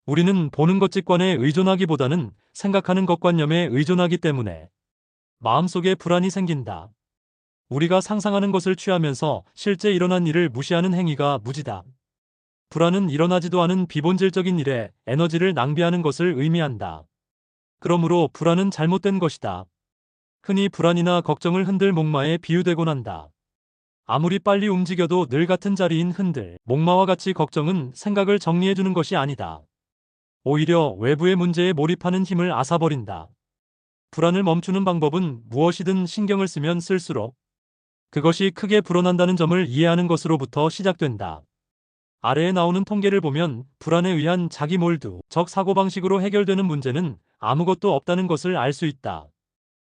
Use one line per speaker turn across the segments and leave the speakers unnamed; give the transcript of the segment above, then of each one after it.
우리는 보는 것 직관에 의존하기보다는 생각하는 것관념에 의존하기 때문에 마음속에 불안이 생긴다. 우리가 상상하는 것을 취하면서 실제 일어난 일을 무시하는 행위가 무지다. 불안은 일어나지도 않은 비본질적인 일에 에너지를 낭비하는 것을 의미한다. 그러므로 불안은 잘못된 것이다. 흔히 불안이나 걱정을 흔들 목마에 비유되곤 한다. 아무리 빨리 움직여도 늘 같은 자리인 흔들 목마와 같이 걱정은 생각을 정리해주는 것이 아니다. 오히려 외부의 문제에 몰입하는 힘을 앗아버린다. 불안을 멈추는 방법은 무엇이든 신경을 쓰면 쓸수록 그것이 크게 불어난다는 점을 이해하는 것으로부터 시작된다. 아래에 나오는 통계를 보면 불안에 의한 자기 몰두적 사고방식으로 해결되는 문제는 아무것도 없다는 것을 알 수 있다.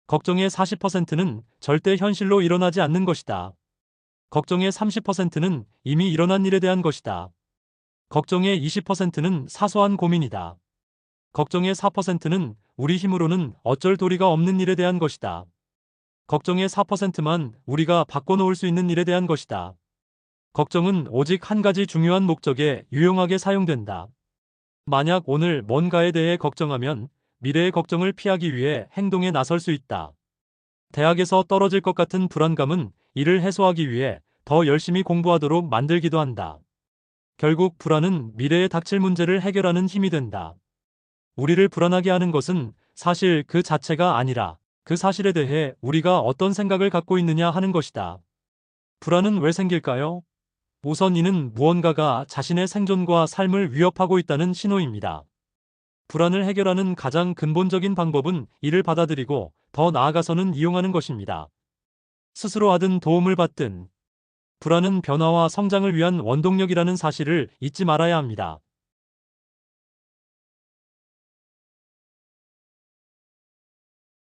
걱정의 40%는 절대 현실로 일어나지 않는 것이다. 걱정의 30%는 이미 일어난 일에 대한 것이다. 걱정의 20%는 사소한 고민이다. 걱정의 4%는 우리 힘으로는 어쩔 도리가 없는 일에 대한 것이다. 걱정의 4%만 우리가 바꿔놓을 수 있는 일에 대한 것이다. 걱정은 오직 한 가지 중요한 목적에 유용하게 사용된다. 만약 오늘 뭔가에 대해 걱정하면 미래의 걱정을 피하기 위해 행동에 나설 수 있다. 대학에서 떨어질 것 같은 불안감은 이를 해소하기 위해 더 열심히 공부하도록 만들기도 한다. 결국 불안은 미래에 닥칠 문제를 해결하는 힘이 된다. 우리를 불안하게 하는 것은 사실 그 자체가 아니라 그 사실에 대해 우리가 어떤 생각을 갖고 있느냐 하는 것이다. 불안은 왜 생길까요? 우선 이는 무언가가 자신의 생존과 삶을 위협하고 있다는 신호입니다. 불안을 해결하는 가장 근본적인 방법은 이를 받아들이고 더 나아가서는 이용하는 것입니다. 스스로 하든 도움을 받든 불안은 변화와 성장을 위한 원동력이라는 사실을 잊지 말아야 합니다.